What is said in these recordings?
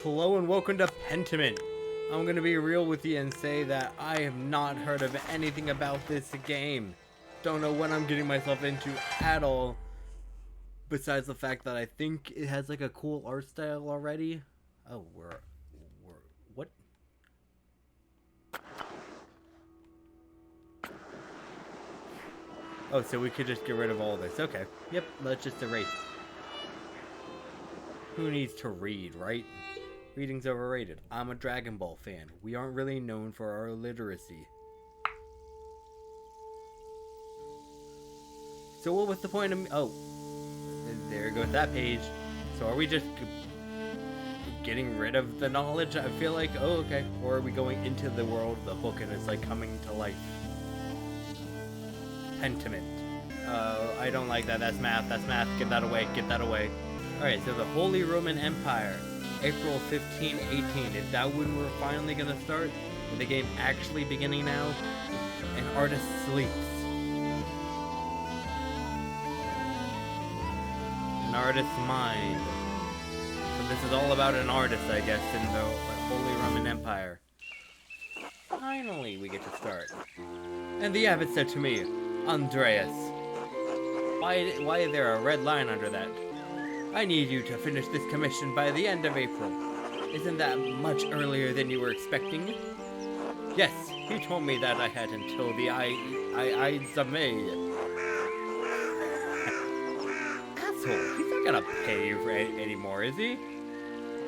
Hello and welcome to Pentiment. I'm gonna be real with you and say that I have not heard of anything about this game. Don't know what I'm getting myself into at all. Besides the fact that I think it has like a cool art style already. Oh, what? Oh, so we could just get rid of all this. Okay. Yep, let's just erase. Who needs to read, right? Reading's overrated. I'm a Dragon Ball fan. We aren't really known for our literacy. So what was the point of me? Oh, there goes that page. So are we just getting rid of the knowledge? I feel like, oh, okay. Or are we going into the world of the book and it's like coming to life? Pentiment. I don't like that. That's math. That's math. Get that away. Get that away. Alright, so the Holy Roman Empire. April 15, 18. Is that when we're finally gonna start? Is the game actually beginning now? An artist sleeps. An artist's mind. So this is all about an artist, I guess, in the Holy Roman Empire. Finally, we get to start. And the abbot said to me, Andreas, why is there a red line under that? I need you to finish this commission by the end of April. Isn't that much earlier than you were expecting? Yes, he told me that I had until the Ides of May. Asshole, he's not gonna pay you for anymore, is he?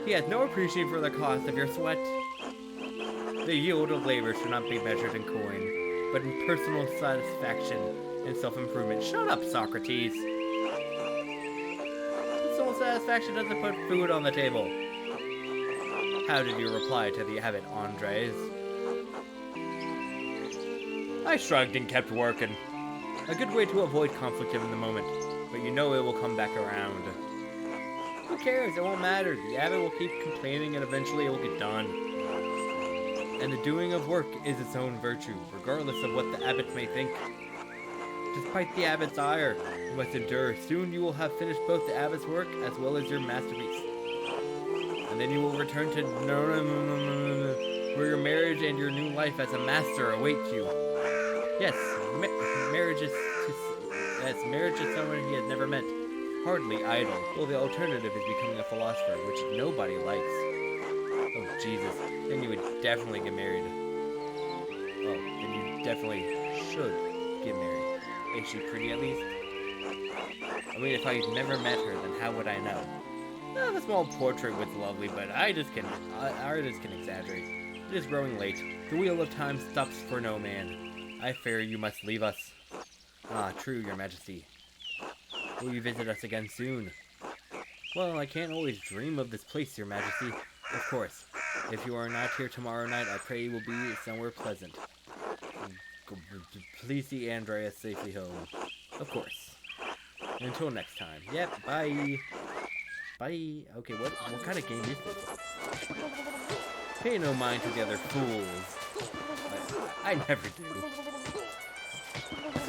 He has no appreciation for the cost of your sweat. The yield of labor should not be measured in coin, but in personal satisfaction and self-improvement. Shut up, Socrates. Satisfaction doesn't put food on the table. How did you reply to the abbot, Andres? I shrugged and kept working. A good way to avoid conflict in the moment, but you know it will come back around. Who cares? It won't matter. The abbot will keep complaining and eventually it will get done. And the doing of work is its own virtue, regardless of what the abbot may think. Despite the abbot's ire, you must endure. Soon you will have finished both the abbot's work as well as your masterpiece. And then you will return to where your marriage and your new life as a master await you. Yes, marriage is someone he has never met. Hardly idle. Well, the alternative is becoming a philosopher, which nobody likes. Oh, Jesus. Then you would definitely get married. Oh, then you definitely should get married. Is she pretty at least? I mean, if I've never met her, then how would I know? The small portrait was lovely, but artists can exaggerate. It is growing late. The wheel of time stops for no man. I fear you must leave us. Ah, true, your majesty. Will you visit us again soon? Well, I can't always dream of this place, your majesty. Of course. If you are not here tomorrow night, I pray you will be somewhere pleasant. Please see Andreas safely home. Of course. Until next time. Yep, bye. Bye. Okay, what kind of game is this? Pay no mind to the other fools. I never do.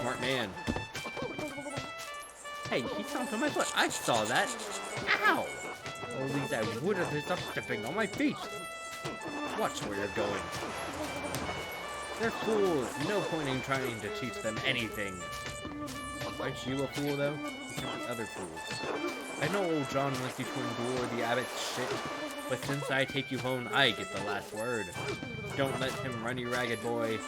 Smart man. Hey, he stomped on my foot. I saw that. Ow! At least I would have stopped stepping on my feet. Watch where you're going. They're fools. No point in trying to teach them anything. Aren't you a fool, though? So the other fools. I know old John wants you to endure the abbot's shit, but since I take you home, I get the last word. Don't let him run you ragged, boy.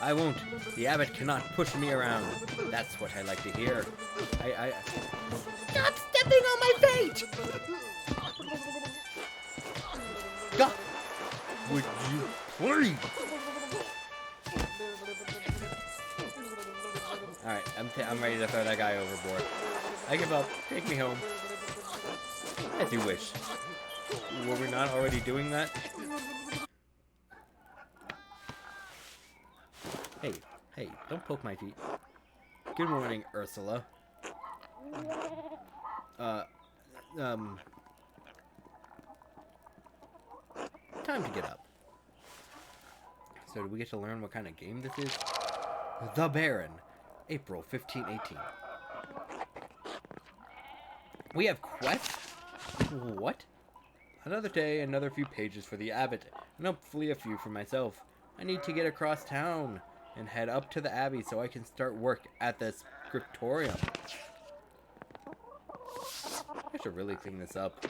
I won't. The abbot cannot push me around. That's what I like to hear. Stop stepping on my feet! God! Would you please? Alright, I'm ready to throw that guy overboard. I give up. Take me home. As you wish. Were we not already doing that? Hey, don't poke my feet. Good morning, Ursula. Time to get up. So, do we get to learn what kind of game this is? The Baron. April 1518. We have quests? What? Another day, another few pages for the abbot, and hopefully a few for myself. I need to get across town and head up to the abbey so I can start work at the scriptorium. I should really clean this up.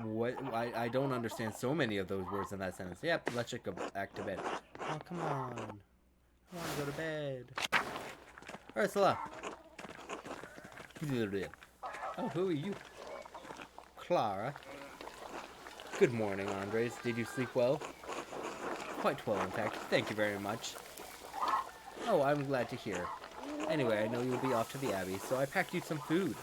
What? I don't understand so many of those words in that sentence. Yep, let's just go back to bed. Oh, come on. I want to go to bed. Ursula. Oh, who are you? Clara. Good morning, Andres. Did you sleep well? Quite well, in fact. Thank you very much. Oh, I'm glad to hear. Anyway, I know you'll be off to the Abbey, so I packed you some food.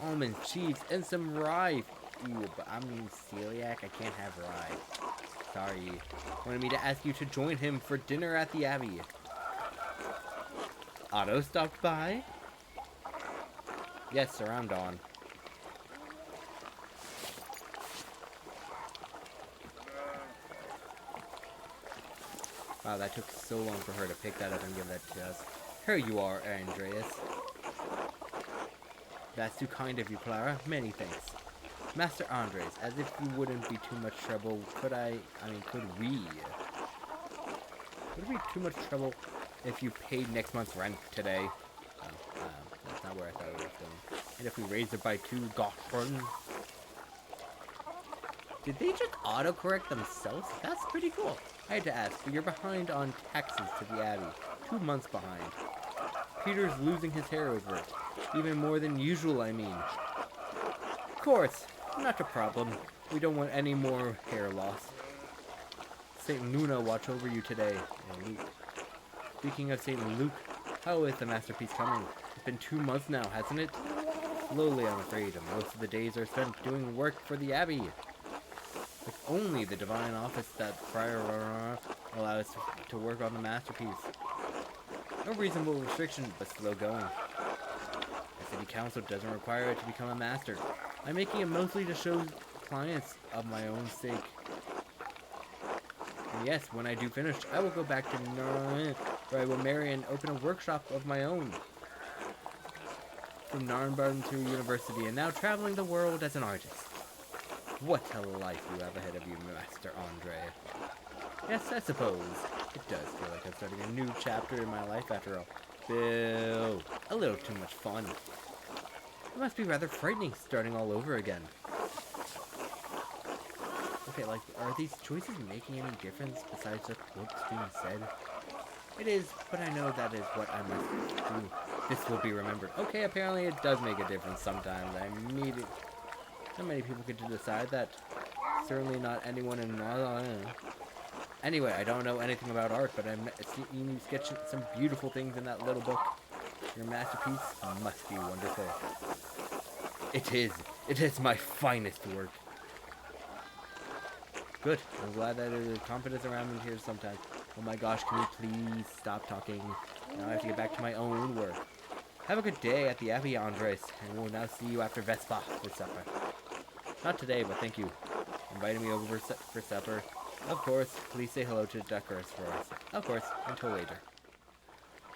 Almond, cheese, and some rye. Ooh, but I'm celiac. I can't have rye. Sorry. Wanted me to ask you to join him for dinner at the Abbey. Otto stopped by? Yes, sir, I'm Dawn. Wow, that took so long for her to pick that up and give that to us. Here you are, Andreas. That's too kind of you, Clara. Many thanks. Master Andres, as if you wouldn't be too much trouble, could we? Would it be too much trouble if you paid next month's rent today? Oh, that's not where I thought it was going. And if we raised it by 2 Gothron? Did they just autocorrect themselves? That's pretty cool. I had to ask, but you're behind on taxes to the Abbey. 2 months behind. Peter's losing his hair over it. Even more than usual, I mean. Of course, not a problem. We don't want any more hair loss. St. Luna watch over you today. And Luke. Speaking of St. Luke, how is the masterpiece coming? It's been 2 months now, hasn't it? Slowly, I'm afraid. Most of the days are spent doing work for the Abbey. If only the divine office that Friar allows us to work on the masterpiece. No reasonable restriction, but slow going. The city council doesn't require it to become a master. I'm making it mostly to show clients of my own sake. And yes, when I do finish, I will go back to Narn, where I will marry and open a workshop of my own. From Narnbarn to university, and now traveling the world as an artist. What a life you have ahead of you, Master Andre. Yes, I suppose. It does feel like I'm starting a new chapter in my life after all. Bill, a little too much fun. It must be rather frightening starting all over again. Okay, like, are these choices making any difference besides just what's being said? It is, but I know that is what I must do. This will be remembered. Okay, apparently it does make a difference sometimes. I need it. Not many people get to decide that. Certainly not anyone in Anyway, I don't know anything about art, but I'm seeing you sketching some beautiful things in that little book. Your masterpiece must be wonderful. It is. It is my finest work. Good. I'm glad that there's confidence around me here sometimes. Oh my gosh, can you please stop talking? Now I have to get back to my own work. Have a good day at the Abbey, Andres, and we'll now see you after Vespa for supper. Not today, but thank you. Inviting me over for supper. Of course, please say hello to Duckers for us. Of course, until later.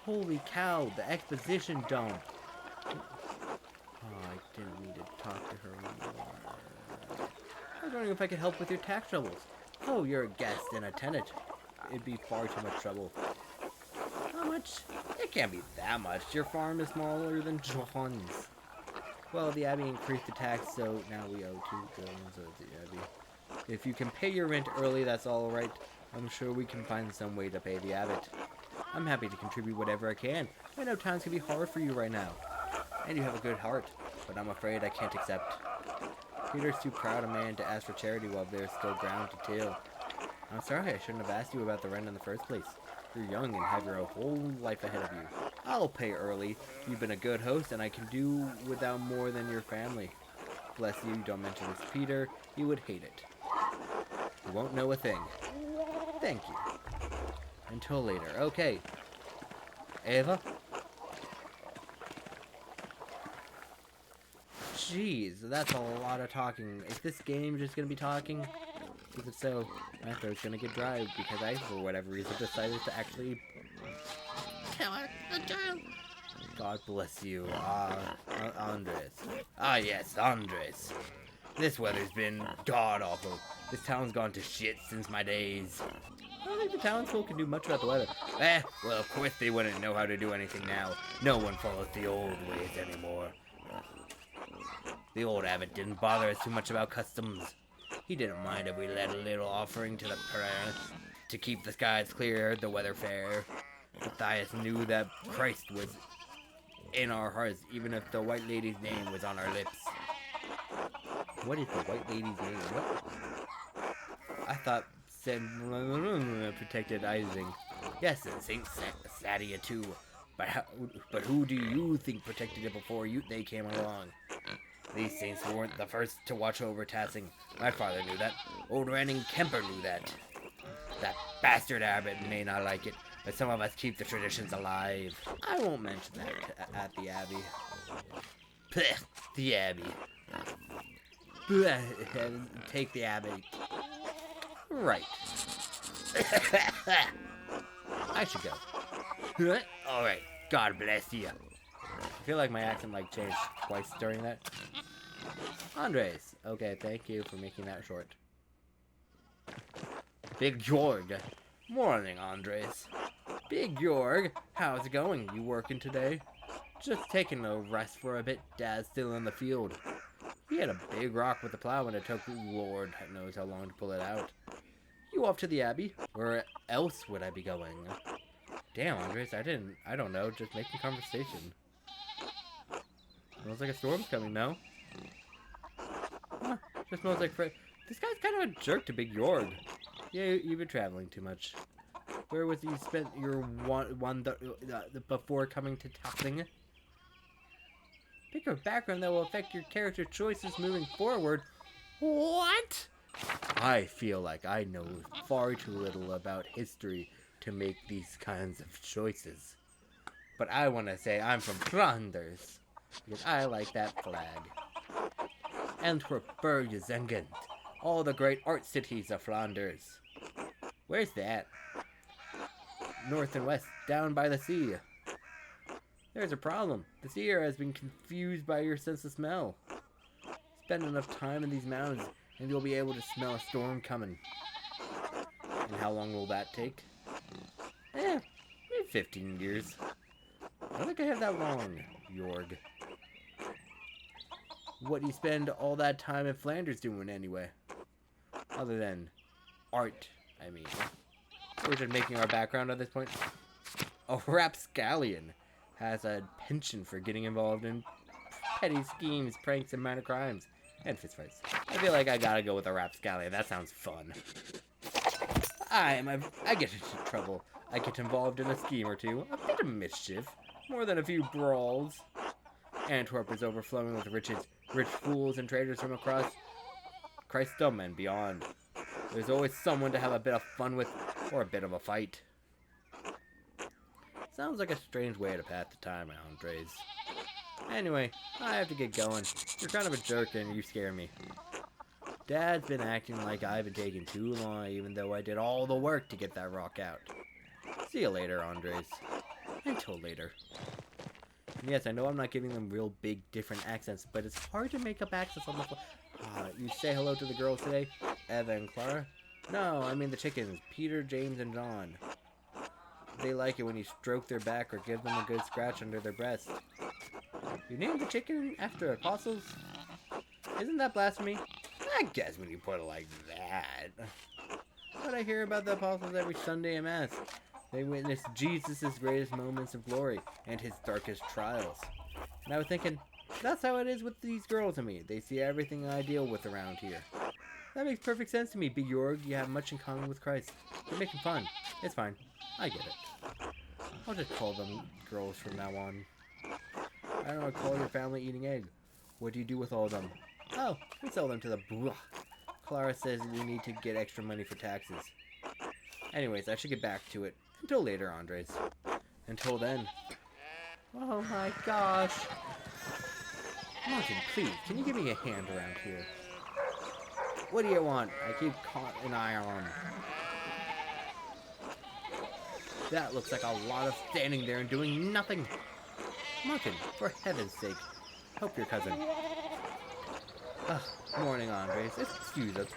Holy cow, the exposition dump. Oh, I didn't need to talk to her anymore. I was wondering if I could help with your tax troubles. Oh, you're a guest and a tenant. It'd be far too much trouble. How much? It can't be that much. Your farm is smaller than John's. Well, the Abbey increased the tax, so now we owe 2 billions of the Abbey. If you can pay your rent early, that's all right. I'm sure we can find some way to pay the abbot. I'm happy to contribute whatever I can. I know times can be hard for you right now. And you have a good heart, but I'm afraid I can't accept. Peter's too proud a man to ask for charity while there's still ground to till. I'm sorry I shouldn't have asked you about the rent in the first place. You're young and have your whole life ahead of you. I'll pay early. You've been a good host, and I can do without more than your family. Bless you, don't mention this to Peter. He would hate it. You won't know a thing. Thank you. Until later. Okay. Ava? Jeez, that's a lot of talking. Is this game just gonna be talking? Because if so, my throat's gonna get dry because I, for whatever reason, decided to actually kill a child. God bless you, Andres. Ah, yes, Andres. This weather's been god-awful. This town's gone to shit since my days. I don't think the townsfolk can do much about the weather. Well, of course they wouldn't know how to do anything now. No one follows the old ways anymore. The old abbot didn't bother us too much about customs. He didn't mind if we led a little offering to the prayer to keep the skies clear, the weather fair. Matthias knew that Christ was in our hearts, even if the white lady's name was on our lips. What is the white lady's name? What? I thought said protected Ising. Yes, and Saint Sadia too. But who do you think protected it before they came along? These saints weren't the first to watch over Tassing. My father knew that. Old Ranning Kemper knew that. That bastard abbot may not like it, but some of us keep the traditions alive. I won't mention that at the Abbey. Blech, the Abbey. Blech, take the Abbey. Right. I should go. Alright, God bless you. I feel like my accent changed twice during that. Andres. Okay, thank you for making that short. Big Jorg. Morning, Andres. Big Jorg, how's it going? You working today? Just taking a rest for a bit. Dad's still in the field. He had a big rock with the plow and it took Lord knows how long to pull it out. You off to the Abbey? Where else would I be going? Damn, Andres, I don't know, just making conversation. Smells like a storm's coming now. Huh, just smells like this guy's kind of a jerk to Big Jorg. Yeah, you've been traveling too much. Where was you spent your before coming to Tassing? Pick a background that will affect your character choices moving forward. What? I feel like I know far too little about history to make these kinds of choices. But I want to say I'm from Flanders, because I like that flag. Antwerp, Berg, Zengend, all the great art cities of Flanders. Where's that? North and west, down by the sea. There's a problem. The sea air has been confused by your sense of smell. Spend enough time in these mountains, and you'll be able to smell a storm coming. And how long will that take? Maybe 15 years. I don't think I have that long, Jorg. What do you spend all that time in Flanders doing anyway? Other than art, I mean. We're just making our background at this point. A rapscallion has a penchant for getting involved in petty schemes, pranks, and minor crimes. And fistfights. I feel like I gotta go with a rapscallion. That sounds fun. I get into trouble. I get involved in a scheme or two. A bit of mischief. More than a few brawls. Antwerp is overflowing with rich fools and traders from across Christendom and beyond. There's always someone to have a bit of fun with, or a bit of a fight. Sounds like a strange way to pass the time, Andres. Anyway, I have to get going. You're kind of a jerk and you scare me. Dad's been acting like I've been taking too long, even though I did all the work to get that rock out. See you later, Andres. Until later. And yes, I know I'm not giving them real big different accents, but it's hard to make up accents on the fly. You say hello to the girls today? Eva and Clara? No, I mean the chickens. Peter, James, and John. They like it when you stroke their back or give them a good scratch under their breast. You named the chicken after apostles? Isn't that blasphemy? I guess when you put it like that. But I hear about the apostles every Sunday in Mass. They witnessed Jesus' greatest moments of glory and his darkest trials. And I was thinking, that's how it is with these girls and me. They see everything I deal with around here. That makes perfect sense to me, Big Jorg. You have much in common with Christ. You're making fun. It's fine. I get it. I'll just call them girls from now on. I don't know, call your family eating egg. What do you do with all of them? Oh, we sell them to the blah. Clara says we need to get extra money for taxes. Anyways, I should get back to it. Until later, Andres. Until then. Oh my gosh. Martin, please, can you give me a hand around here? What do you want? I keep caught an eye on. That looks like a lot of standing there and doing nothing. Martin, for heaven's sake, help your cousin. Ugh, morning, Andres. Excuse us.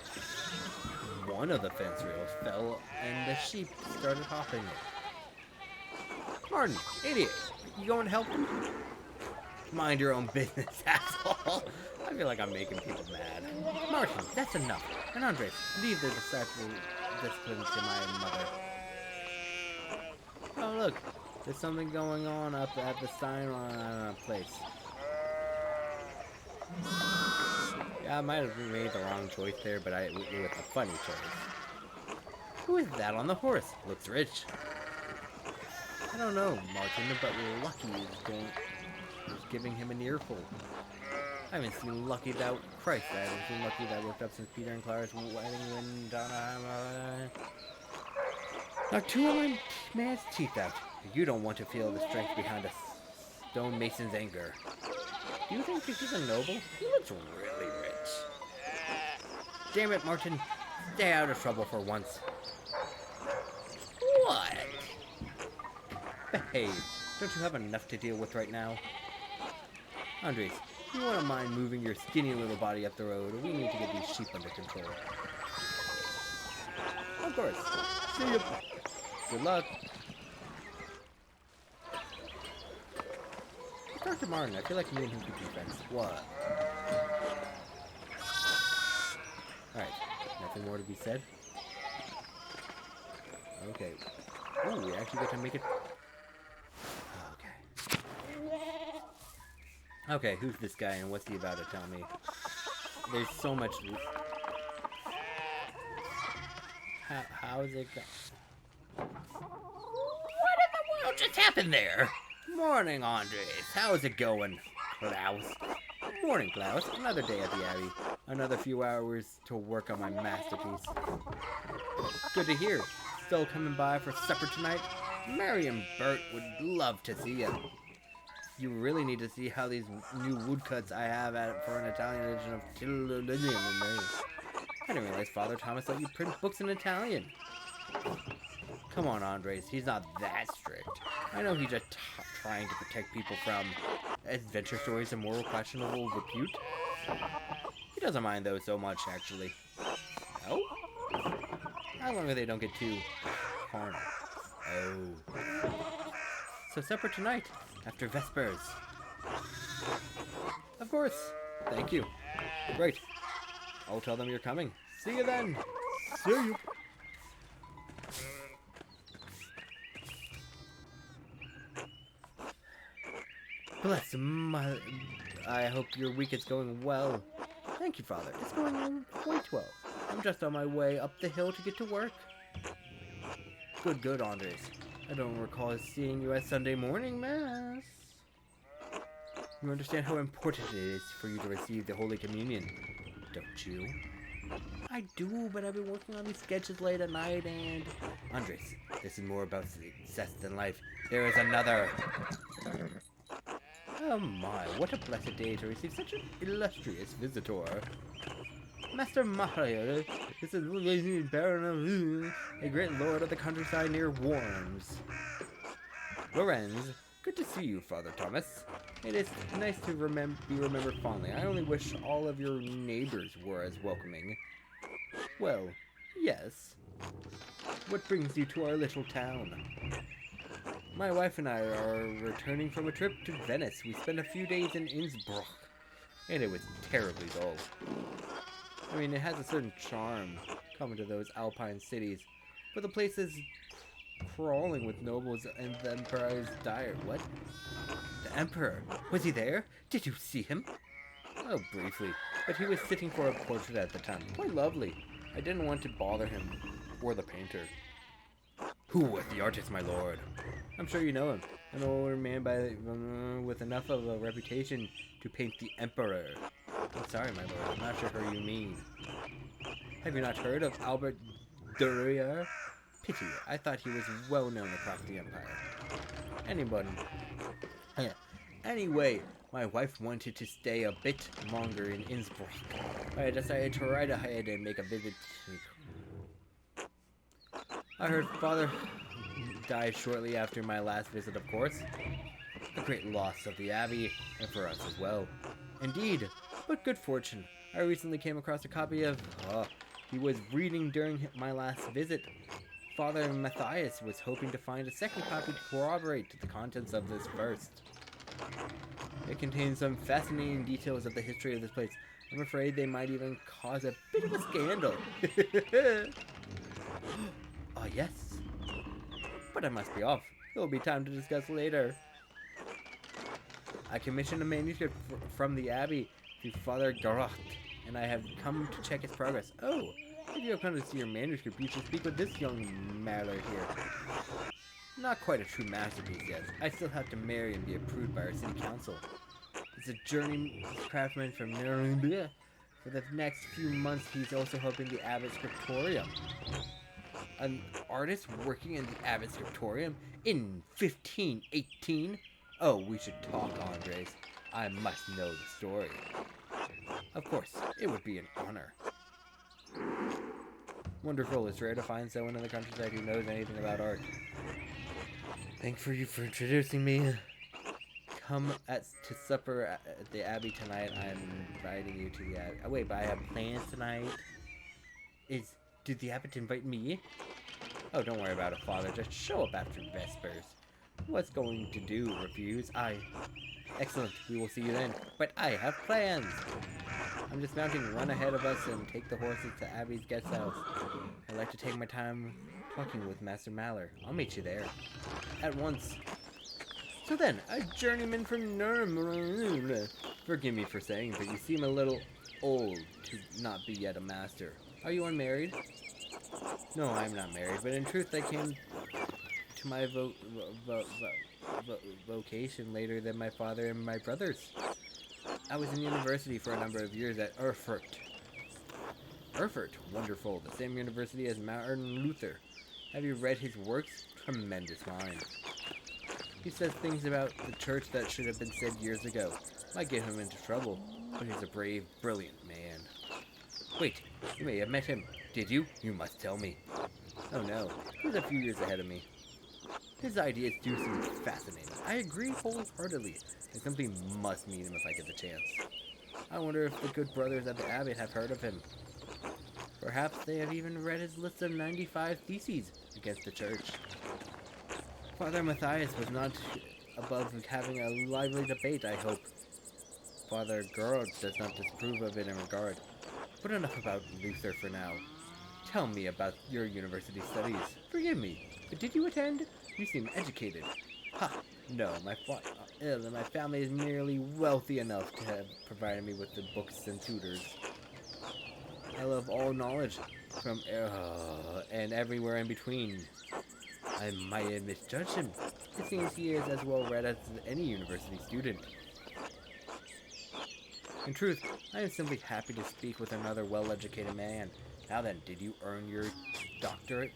One of the fence rails fell, and the sheep started hopping it. Martin, idiot! You going to help him? Mind your own business, asshole! I feel like I'm making people mad. Martin, that's enough. And Andres, leave the discipline to my mother. Oh, look. There's something going on up at the Steinron place. Yeah, I might have made the wrong choice there, but it was a funny choice. Who is that on the horse? Looks rich. I don't know, Martin, but Lucky is giving him an earful. I haven't seen Lucky that... Christ, I haven't seen Lucky that worked up since Peter and Clara's wedding when Donna... Knocked two of my man's teeth out. You don't want to feel the strength behind a stonemason's anger. Do you think he's a noble? He looks really rich. Damn it, Martin. Stay out of trouble for once. What? Behave. Don't you have enough to deal with right now? Andres, you wouldn't mind moving your skinny little body up the road, or we need to get these sheep under control. Of course. See you. Good luck. Dr. Martin, I feel like me and him could be friends. What? Alright, nothing more to be said. Okay. Ooh, we actually get to make it... Okay. Okay, who's this guy and what's he about to tell me? There's so much... How's it go? What in the world just happened there? Morning, Andres. How's it going, Klaus? Morning, Klaus. Another day at the Abbey. Another few hours to work on my masterpiece. Good to hear. Still coming by for supper tonight? Mary and Bert would love to see you. You really need to see how these new woodcuts I have for an Italian edition of Tillilinium in there. I didn't realize Father Thomas let you print books in Italian. Come on, Andres. He's not that strict. I know he's just trying to protect people from adventure stories of moral questionable repute. He doesn't mind those so much, actually. No? How long as they don't get too carnal. Oh. So supper tonight, after Vespers. Of course. Thank you. Great. I'll tell them you're coming. See you then. See you. Bless my... I hope your week is going well. Thank you, Father. It's going on quite well. I'm just on my way up the hill to get to work. Good, Andres. I don't recall seeing you at Sunday morning Mass. You understand how important it is for you to receive the Holy Communion, don't you? I do, but I've been working on these sketches late at night and... Andres, this is more about success than life. There is another... Oh my, what a blessed day to receive such an illustrious visitor. Master Mario, this is Baron of a great lord of the countryside near Worms. Lorenz, good to see you, Father Thomas. It is nice to be remembered fondly. I only wish all of your neighbors were as welcoming. Well, yes. What brings you to our little town? My wife and I are returning from a trip to Venice. We spent a few days in Innsbruck, and it was terribly dull. I mean, it has a certain charm coming to those alpine cities, but the place is crawling with nobles and the emperor's dire. What? The emperor? Was he there? Did you see him? Oh, briefly, but he was sitting for a portrait at the time. Quite lovely. I didn't want to bother him, or the painter. Who was the artist, my lord? I'm sure you know him. An older man with enough of a reputation to paint the emperor. I'm sorry, my lord. I'm not sure who you mean. Have you not heard of Albert Durer? Pity. I thought he was well known across the empire. Anyway, my wife wanted to stay a bit longer in Innsbruck. I decided to ride ahead and make a visit to... I heard Father died shortly after my last visit, of course. A great loss of the Abbey, and for us as well. Indeed, but good fortune. I recently came across a copy of, he was reading during my last visit. Father Matthias was hoping to find a second copy to corroborate the contents of this first. It contains some fascinating details of the history of this place. I'm afraid they might even cause a bit of a scandal. Ah, yes. But I must be off. There will be time to discuss later. I commissioned a manuscript from the Abbey to Father Garat, and I have come to check its progress. Oh, if you have come to see your manuscript, you should speak with this young matter here. Not quite a true masterpiece yet. I still have to marry and be approved by our city council. It's a journey craftsman from Nuremberg. For the next few months, he's also helping the Abbot Scriptorium. An artist working in the Abbot Scriptorium in 1518? Oh, we should talk, Andres. I must know the story. Of course, it would be an honor. Wonderful. It's rare to find someone in the countryside who knows anything about art. Thank you for introducing me. Come to supper at the Abbey tonight. I'm inviting you to the Abbey. Oh wait, but I have plans tonight. Did the Abbot invite me? Oh, don't worry about it, Father. Just show up after Vespers. What's going to do? Refuse? Excellent. We will see you then. But I have plans. I'm dismounting. Run ahead of us and take the horses to Abby's guest house. I'd like to take my time talking with Master Maller. I'll meet you there. At once. So then, a journeyman from Nuremberg. Forgive me for saying, but you seem a little old to not be yet a master. Are you unmarried? No, I'm not married, but in truth I came to my vocation later than my father and my brothers. I was in university for a number of years at Erfurt. Erfurt, wonderful. The same university as Martin Luther. Have you read his works? Tremendous mind. He says things about the church that should have been said years ago. Might get him into trouble, but he's a brave, brilliant man. Wait, you may have met him. Did you? You must tell me. Oh no, he's a few years ahead of me. His ideas do seem fascinating. I agree wholeheartedly. I simply must meet him if I get the chance. I wonder if the good brothers at the Abbey have heard of him. Perhaps they have even read his list of 95 theses against the church. Father Matthias was not above having a lively debate, I hope. Father Gerard does not disapprove of it in regard. But enough about Luther for now. Tell me about your university studies. Forgive me, but did you attend? You seem educated. Ha! No, my family is merely wealthy enough to have provided me with the books and tutors. I love all knowledge, from and everywhere in between. I might have misjudged him. It seems he is as well read as any university student. In truth, I am simply happy to speak with another well-educated man. Now then, did you earn your doctorate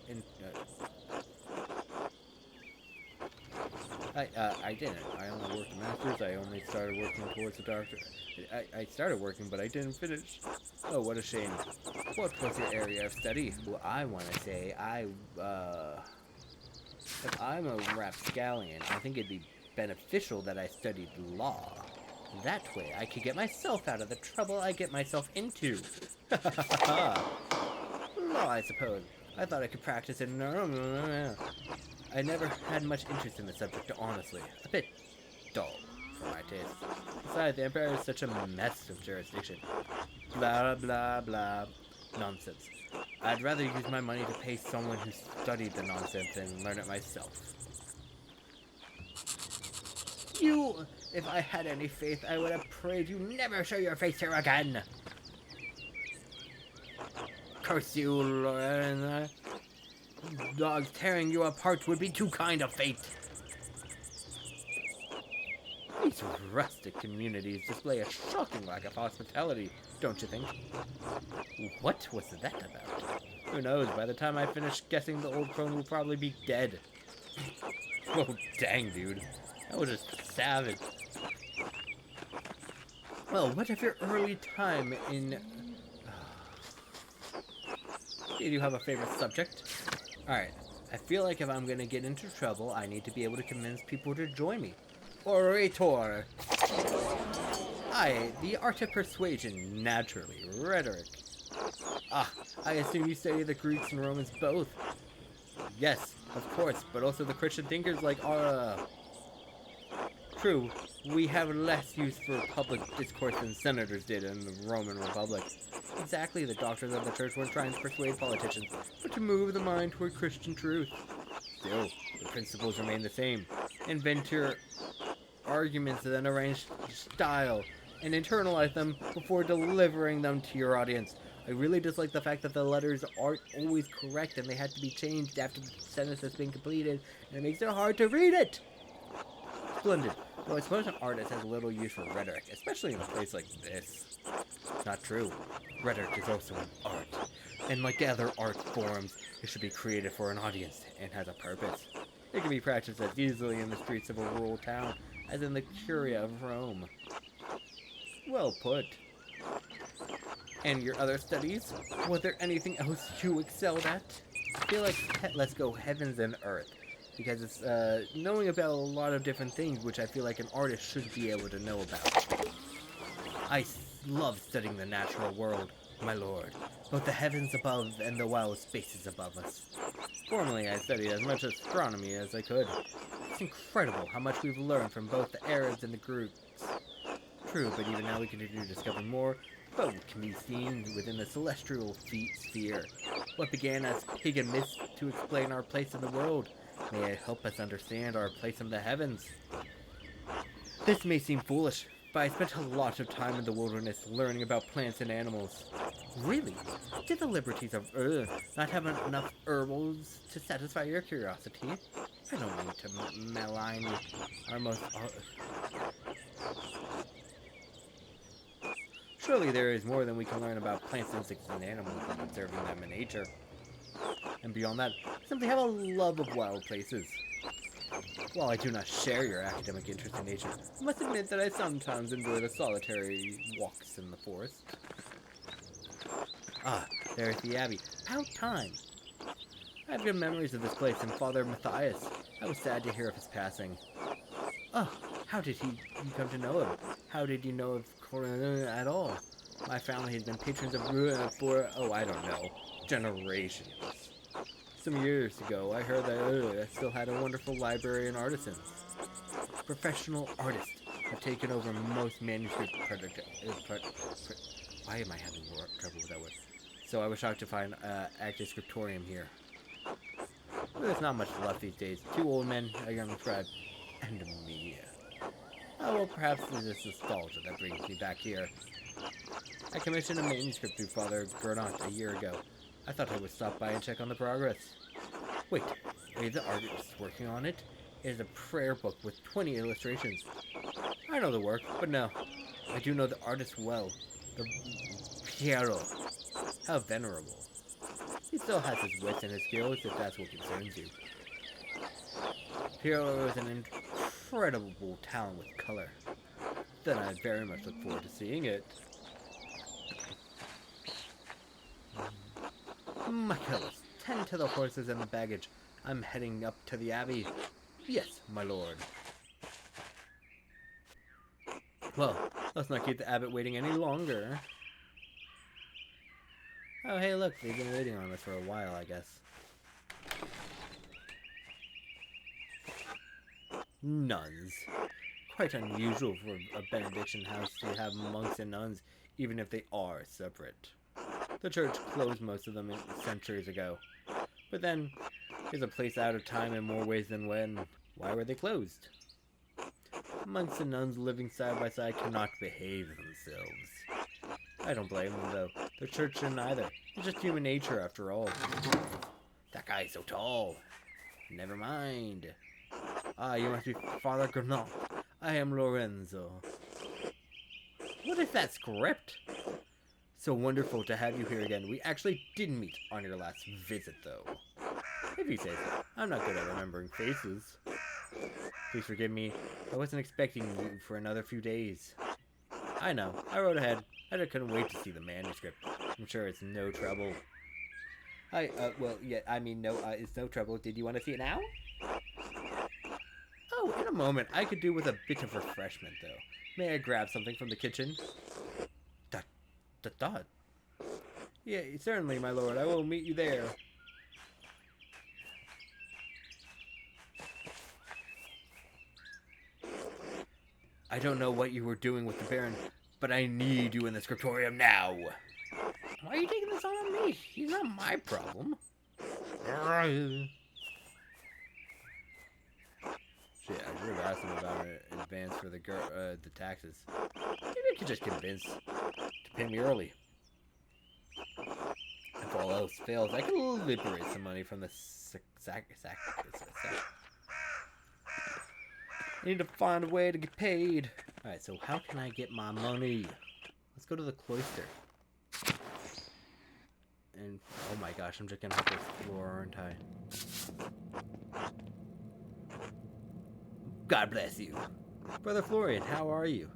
in... I didn't. I only worked a master's. I only started working towards the doctorate. I started working, but I didn't finish. Oh, what a shame. What was your area of study? Well, I want to say if I'm a rapscallion, I think it'd be beneficial that I studied law. That way, I could get myself out of the trouble I get myself into. Law, I suppose. I thought I could practice it. No. I never had much interest in the subject, honestly. A bit dull for my taste. Besides, the Empire is such a mess of jurisdiction. Blah, blah, blah. Nonsense. I'd rather use my money to pay someone who studied the nonsense than learn it myself. If I had any faith, I would have prayed you never show your face here again. Curse you, Lorena. Dogs tearing you apart would be too kind of fate. These rustic communities display a shocking lack of hospitality, don't you think? What was that about? Who knows, by the time I finish guessing, the old crone will probably be dead. Oh, dang, dude. That was just savage. Well, what of your early time in... Did you have a favorite subject? Alright, I feel like if I'm gonna get into trouble, I need to be able to convince people to join me. Orator! Aye, the art of persuasion, naturally. Rhetoric. Ah, I assume you study the Greeks and Romans both. Yes, of course, but also the Christian thinkers like True, we have less use for public discourse than senators did in the Roman Republic. Exactly, the doctors of the church weren't trying to persuade politicians, but to move the mind toward Christian truth. Still, the principles remain the same. Invent your arguments, then arrange style, and internalize them before delivering them to your audience. I really dislike the fact that the letters aren't always correct and they had to be changed after the sentence has been completed, and it makes it hard to read it. Splendid. Though I suppose an artist has little use for rhetoric, especially in a place like this. Not true. Rhetoric is also an art, and like other art forms, it should be created for an audience and has a purpose. It can be practiced as easily in the streets of a rural town as in the Curia of Rome. Well put. And your other studies? Was there anything else you excelled at? I feel like let's go heavens and earth, because it's knowing about a lot of different things which I feel like an artist should be able to know about. I love studying the natural world, my lord, both the heavens above and the wild spaces above us. Formerly, I studied as much astronomy as I could. It's incredible how much we've learned from both the Arabs and the Greeks. True, but even now we continue to discover more. Both can be seen within the celestial sphere. What began as pagan myths to explain our place in the world may help us understand our place in the heavens. This may seem foolish, but I spent a lot of time in the wilderness learning about plants and animals. Really? Did the liberties of Earth not have enough herbals to satisfy your curiosity? I don't mean to malign our most... Surely there is more than we can learn about plants, insects, and animals than observing them in nature. And beyond that, I simply have a love of wild places. While I do not share your academic interest in nature, I must admit that I sometimes enjoy the solitary walks in the forest. Ah, there's the Abbey. About time! I have good memories of this place and Father Matthias. I was sad to hear of his passing. Oh, how did you come to know him? How did you know of Corinne at all? My family has been patrons of Ruin for, I don't know, generations. Some years ago, I heard that I still had a wonderful library and artisans. Professional artists have taken over most manuscript why am I having trouble with that word? So I was shocked to find active scriptorium here. There's not much left these days. 2 old men, a young scribe, and me. Oh, well, perhaps it is nostalgia that brings me back here. I commissioned a manuscript through Father Gernot a year ago. I thought I would stop by and check on the progress. Wait, are you the artist working on it? It is a prayer book with 20 illustrations. I know the work, but no. I do know the artist well. The Piero. How venerable. He still has his wits and his skills, if that's what concerns you. Piero is an incredible talent with color. Then I very much look forward to seeing it. Michaelis, tend to the horses and the baggage. I'm heading up to the Abbey. Yes, my lord. Well, let's not keep the abbot waiting any longer. Oh, hey, look, they've been waiting on us for a while, I guess. Nuns. Quite unusual for a Benediction house to have monks and nuns, even if they are separate. The church closed most of them centuries ago. But then, here's a place out of time in more ways than when. Why were they closed? Monks and nuns living side by side cannot behave themselves. I don't blame them, though. The church shouldn't either. It's just human nature, after all. That guy's so tall. Never mind. Ah, you must be Father Gernot. I am Lorenzo. What is that script? So wonderful to have you here again. We actually did meet on your last visit, though. If you say so. I'm not good at remembering faces. Please forgive me. I wasn't expecting you for another few days. I know. I wrote ahead. I just couldn't wait to see the manuscript. I'm sure it's no trouble. Well, yeah, I mean, no, it's no trouble. Did you want to see it now? Oh, in a moment. I could do with a bit of refreshment, though. May I grab something from the kitchen? Dot, dot, dot. Yeah, certainly, my lord. I will meet you there. I don't know what you were doing with the Baron, but I need you in the scriptorium now. Why are you taking this on me? He's not my problem. Shit, I should have asked him about it in advance for the taxes. Maybe I could just convince to pay me early. If all else fails, I can liberate some money from the sack. I need to find a way to get paid. Alright, so how can I get my money? Let's go to the cloister. And, oh my gosh, I'm just gonna have to explore, aren't I? God bless you. Brother Florian, how are you?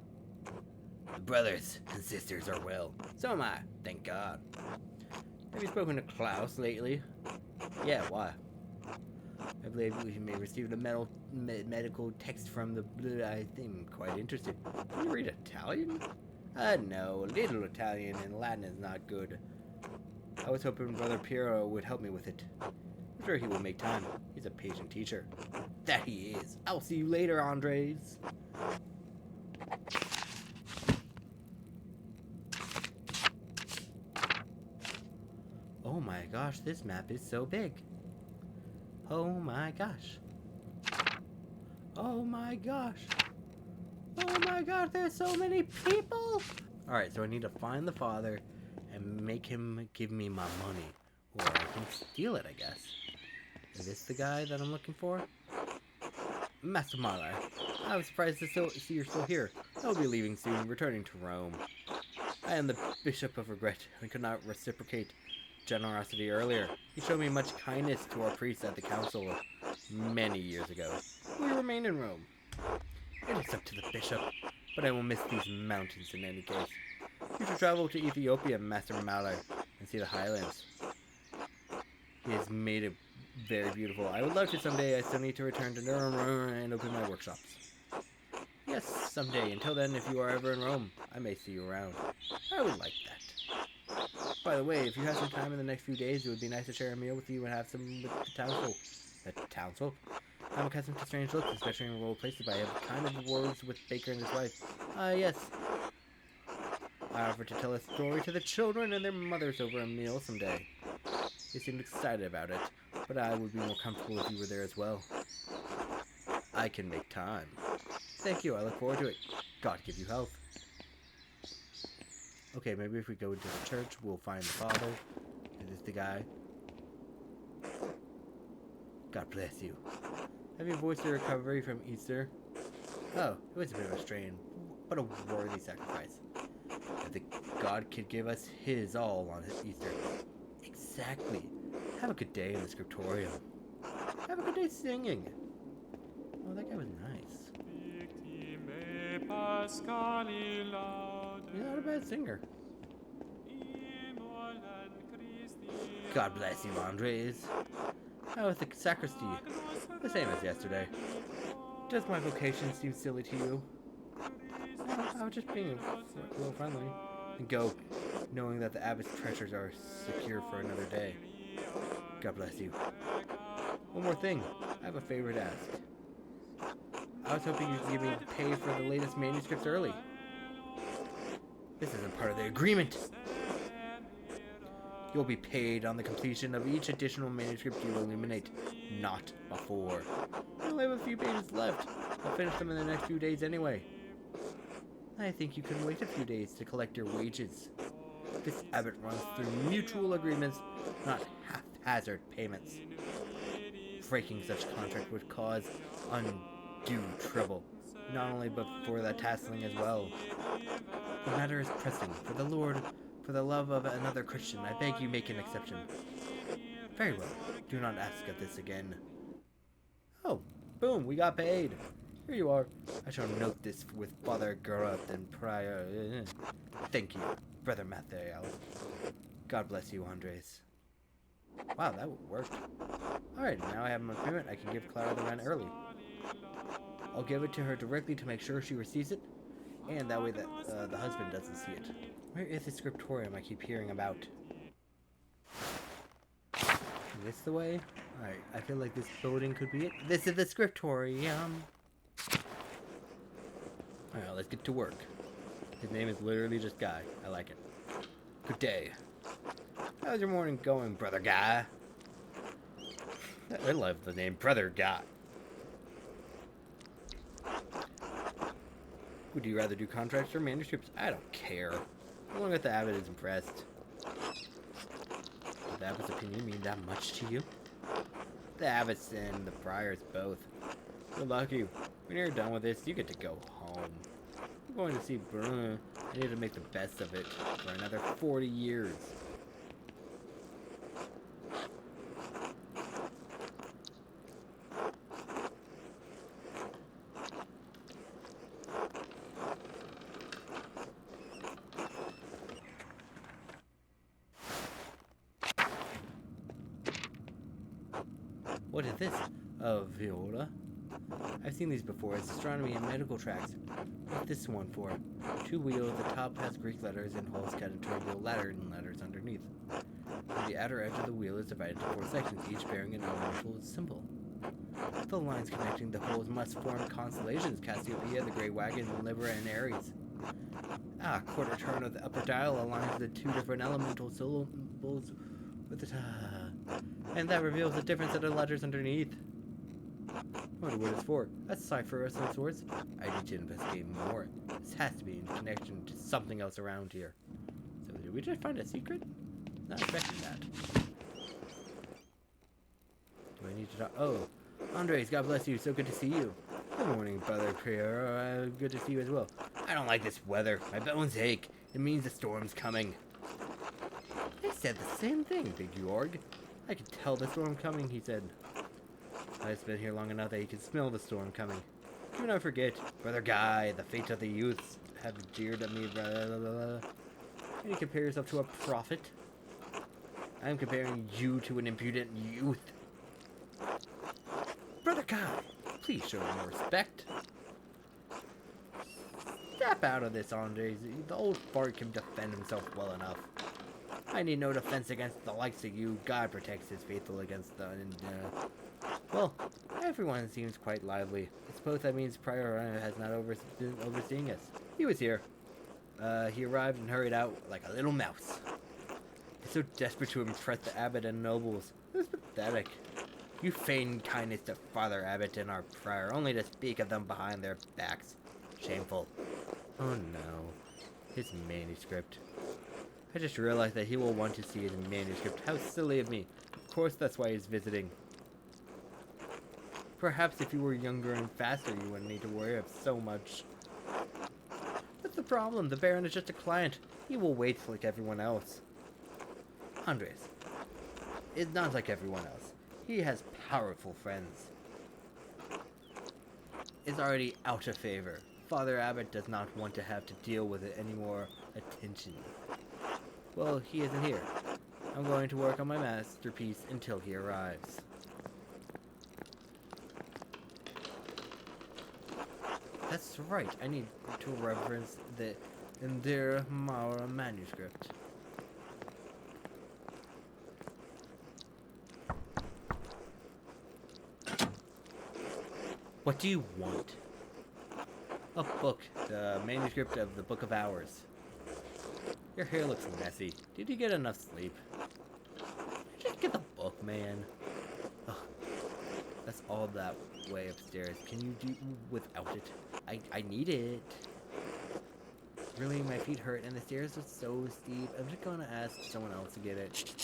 The brothers and sisters are well. So am I, thank God. Have you spoken to Klaus lately? Yeah, why? I believe we may receive a medical text from the... I think I'm quite interested. Can you read Italian? No, a little Italian and Latin is not good. I was hoping Brother Piero would help me with it. I'm sure he will make time. He's a patient teacher. That he is. I'll see you later, Andres. Oh my gosh, this map is so big. Oh my gosh. Oh my gosh. Oh my gosh, there's so many people. Alright, so I need to find the father and make him give me my money. Or I can steal it, I guess. Is this the guy that I'm looking for? Master Marla, I was surprised to see you're still here. I'll be leaving soon, returning to Rome. I am the Bishop of Regret and could not reciprocate generosity earlier. He showed me much kindness to our priests at the council many years ago. We remain in Rome. It is up to the bishop, but I will miss these mountains in any case. You should travel to Ethiopia, Master Malay, and see the highlands. He has made it very beautiful. I would love to someday. I still need to return to Durham and open my workshops. Yes, someday. Until then, if you are ever in Rome, I may see you around. I would like that. By the way, if you have some time in the next few days, it would be nice to share a meal with you and have some with the townsfolk. The townsfolk? I'm accustomed to strange looks, especially in rural places, but I have kind of words with Baker and his wife. Yes. I offered to tell a story to the children and their mothers over a meal someday. They seemed excited about it, but I would be more comfortable if you were there as well. I can make time. Thank you, I look forward to it. God give you health. Okay, maybe if we go into the church, we'll find the father. Is this the guy? God bless you. Have you voiced your recovery from Easter? Oh, it was a bit of a strain, but a worthy sacrifice. That the God could give us his all on his Easter. Exactly. Have a good day in the scriptorium. Have a good day singing. Oh, that guy was nice. He's not a bad singer. God bless you, Andres. How was the sacristy? The same as yesterday. Does my vocation seem silly to you? No, I was just being a little friendly. And go, knowing that the abbot's treasures are secure for another day. God bless you. One more thing. I have a favor to ask. I was hoping you could give me pay for the latest manuscripts early. This isn't part of the agreement. You'll be paid on the completion of each additional manuscript you illuminate, not before. I only have a few pages left. I'll finish them in the next few days anyway. I think you can wait a few days to collect your wages. This abbot runs through mutual agreements, not haphazard payments. Breaking such contract would cause undue trouble, not only but for the tasseling as well. The matter is pressing. For the Lord, for the love of another Christian, I beg you make an exception. Very well. Do not ask of this again. Oh, boom, we got paid. Here you are. I shall note this with Father Gerard and Prior. Thank you, Brother Mathiel. God bless you, Andres. Wow, that worked. Alright, now I have my payment. I can give Clara the rent early. I'll give it to her directly to make sure she receives it, and that way that the husband doesn't see it. Where is the scriptorium I keep hearing about? Is this the way? Alright, I feel like this building could be it. This is the scriptorium. Alright, let's get to work. His name is literally just Guy. I like it. Good day. How's your morning going, brother Guy? I love the name Brother Guy. Would you rather do contracts or manuscripts? I don't care. As long as the abbot is impressed. Does the abbot's opinion mean that much to you? The abbot's and the priors both. Good lucky. When you're done with this, you get to go home. I'm going to see Brun. I need to make the best of it for another 40 years. What is this? A viola? I've seen these before as astronomy and medical tracks. What's this one for? 2 wheels, the top has Greek letters and holes cut into real Latin letters underneath. The outer edge of the wheel is divided into 4 sections, each bearing an elemental symbol. The lines connecting the holes must form constellations: Cassiopeia, the Great Wagon, Libra, and Aries. Quarter turn of the upper dial aligns the 2 different elemental symbols with the and that reveals the different set of letters underneath. I wonder what it's for. A cipher of some sorts. I need to investigate more. This has to be in connection to something else around here. So did we just find a secret? Not expecting that. Do I need to talk? Oh, Andres, God bless you. So good to see you. Good morning, Brother Prior. Good to see you as well. I don't like this weather. My bones ache. It means the storm's coming. I said the same thing, Big Jorg. I can tell the storm coming, he said. I've been here long enough that you can smell the storm coming. Do not forget, Brother Guy, the fate of the youths have jeered at me, blah, blah, blah, blah. And you compare yourself to a prophet? I am comparing you to an impudent youth. Brother Guy, please show more respect. Step out of this, Andres. The old fart can defend himself well enough. I need no defense against the likes of you. God protects his faithful against the... well, everyone seems quite lively. I suppose that means Prior has not been overseeing us. He was here. He arrived and hurried out like a little mouse. He's so desperate to impress the abbot and nobles. It was pathetic. You feigned kindness to Father Abbot and our Prior, only to speak of them behind their backs. Shameful. Oh no. His manuscript. I just realized that he will want to see his manuscript. How silly of me. Of course that's why he's visiting. Perhaps if you were younger and faster, you wouldn't need to worry of so much. What's the problem? The Baron is just a client. He will wait like everyone else. Andres is not like everyone else. He has powerful friends. Is already out of favor. Father Abbot does not want to have to deal with it any more attention. Well, he isn't here. I'm going to work on my masterpiece until he arrives. That's right, I need to reference the Indira Mara manuscript. What do you want? A book, the manuscript of the Book of Hours. Your hair looks messy. Did you get enough sleep? Just get the book, man. Ugh. That's all that way upstairs. Can you do without it? I need it. Really, my feet hurt and the stairs are so steep. I'm just gonna ask someone else to get it.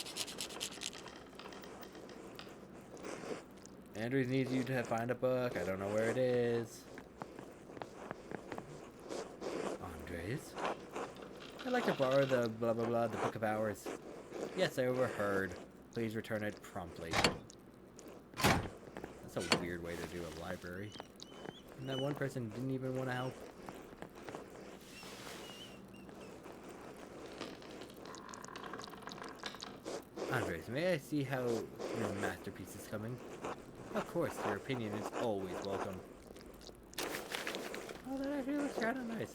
Andrews needs you to find a book. I don't know where it is. Andres? I'd like to borrow the blah blah blah, the Book of Hours. Yes, I overheard. Please return it promptly. That's a weird way to do a library. And that one person didn't even want to help. Andres, may I see how your masterpiece is coming? Of course, your opinion is always welcome. Oh, that actually looks kind of nice.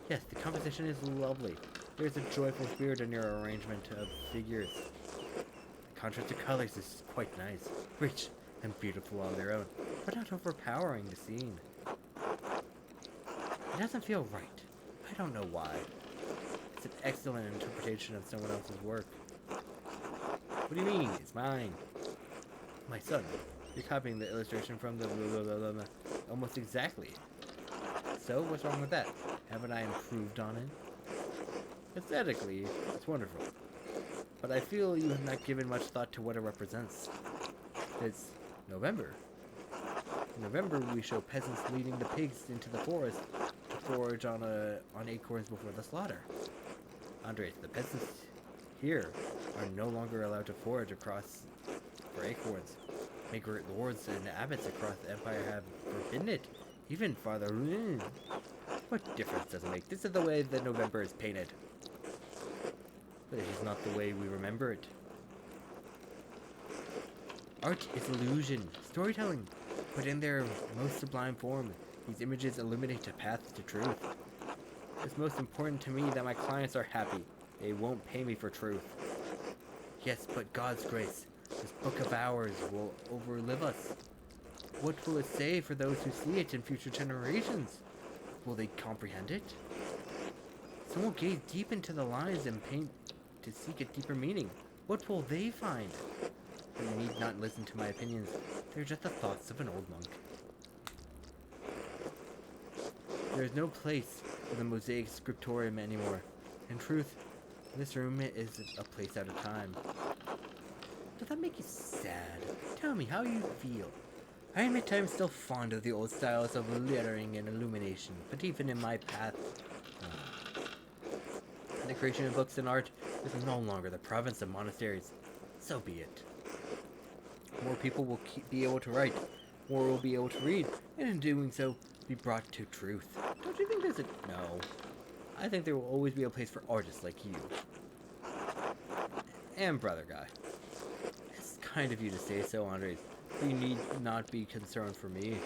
Yes, the composition is lovely. There's a joyful spirit in your arrangement of figures. The contrast of colors is quite nice, rich and beautiful on their own, but not overpowering the scene. It doesn't feel right. I don't know why. It's an excellent interpretation of someone else's work. What do you mean? It's mine. My son, you're copying the illustration from the almost exactly. So, what's wrong with that? Haven't I improved on it? Aesthetically, it's wonderful. But I feel you have not given much thought to what it represents. It's November. In November, we show peasants leading the pigs into the forest to forage on acorns before the slaughter. Andres, the peasants here are no longer allowed to forage across for acorns. Maker lords and abbots across the empire have forbidden it, even farther. What difference does it make? This is the way that November is painted. But it is not the way we remember it. Art is illusion, storytelling, but in their most sublime form. These images illuminate a path to truth. It's most important to me that my clients are happy. They won't pay me for truth. Yes, but God's grace, this book of ours will overlive us. What will it say for those who see it in future generations? Will they comprehend it? Some will gaze deep into the lines and paint to seek a deeper meaning. What will they find? But you need not listen to my opinions. They're just the thoughts of an old monk. There is no place for the mosaic scriptorium anymore. In truth, this room is a place out of time. Does that make you sad? Tell me how you feel. I admit I'm still fond of the old styles of lettering and illumination, but even in my path, the creation of books and art is no longer the province of monasteries. So be it. More people will be able to write, more will be able to read, and in doing so, be brought to truth. Don't you think there's a... No. I think there will always be a place for artists like you. And Brother Guy. It's kind of you to say so, Andres. You need not be concerned for me.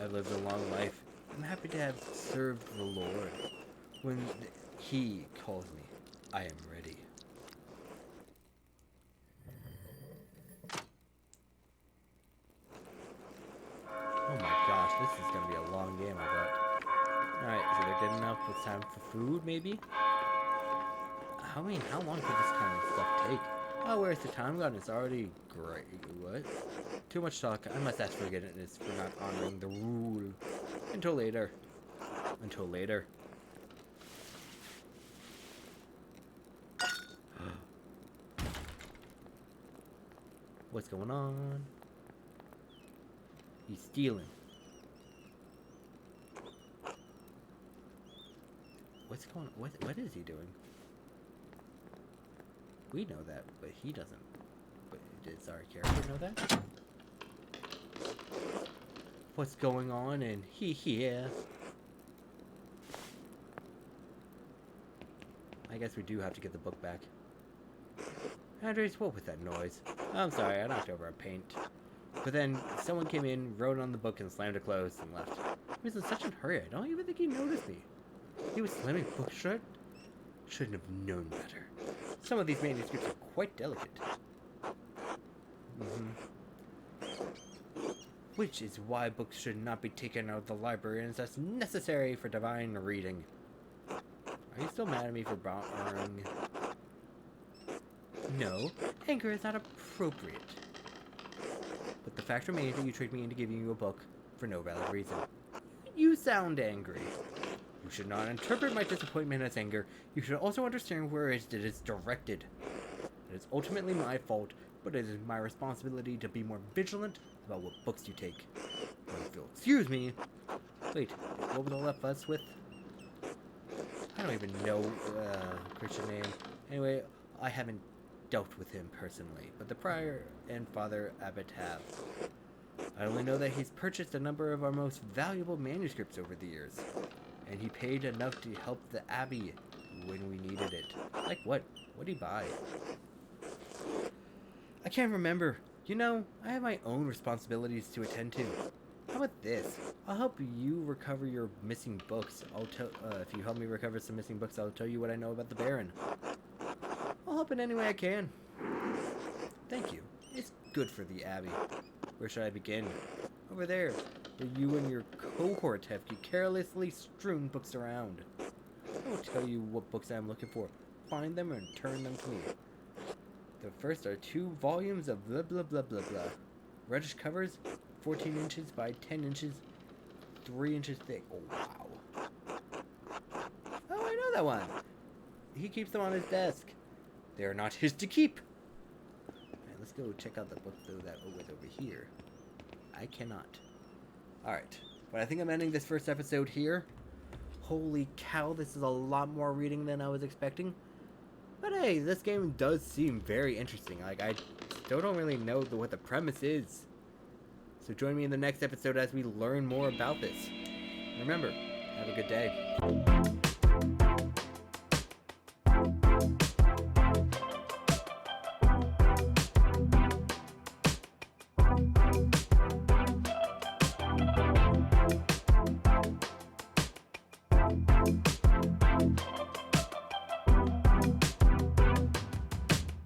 I've lived a long life. I'm happy to have served the Lord. When He calls me, I am ready. Oh my gosh, this is gonna be a long game, I bet. Alright, so they're good enough. It's time for food, maybe? How long could this kind of stuff take? Oh, where's the time gone? It's already great. What? Too much talk. I must ask forgiveness for not honoring the rule. Until later. Until later. What's going on? He's stealing. What's going on? What is he doing? We know that, but he doesn't. But does our character know that? What's going on in here? I guess we do have to get the book back. Andres, what was that noise? I'm sorry, I knocked over a paint. But then someone came in, wrote on the book, and slammed it closed and left. He was in such a hurry, I don't even think he noticed me. He was slamming books shut? Shouldn't have known better. Some of these manuscripts are quite delicate. Which is why books should not be taken out of the library and is thus necessary for divine reading. Are you still mad at me for borrowing? No, anger is not appropriate. But the fact remains that you tricked me into giving you a book for no valid reason. You sound angry. You should not interpret my disappointment as anger. You should also understand where it is directed. It is ultimately my fault, but it is my responsibility to be more vigilant about what books you take. Excuse me. Wait, what was all that fuss with? I don't even know Christian name. Anyway, I haven't dealt with him personally, but the prior and father abbot have. I only know that he's purchased a number of our most valuable manuscripts over the years, and he paid enough to help the abbey when we needed it. Like what? What'd he buy? I can't remember. You know, I have my own responsibilities to attend to. How about this? I'll help you recover your missing books. If you help me recover some missing books, I'll tell you what I know about the Baron. I'll help in any way I can. Thank you. It's good for the Abbey. Where should I begin? Over there, where you and your cohort have carelessly strewn books around. I will tell you what books I'm looking for. Find them and return them to me. The first are 2 volumes of blah blah blah blah blah. Reddish covers, 14 inches by 10 inches, 3 inches thick. Oh, wow. Oh, I know that one. He keeps them on his desk. They are not his to keep. Alright, let's go check out the book, though, that was over here. I cannot. Alright, but I think I'm ending this first episode here. Holy cow, this is a lot more reading than I was expecting. But hey, this game does seem very interesting. Like, I still don't really know what the premise is. So join me in the next episode as we learn more about this. Remember, have a good day.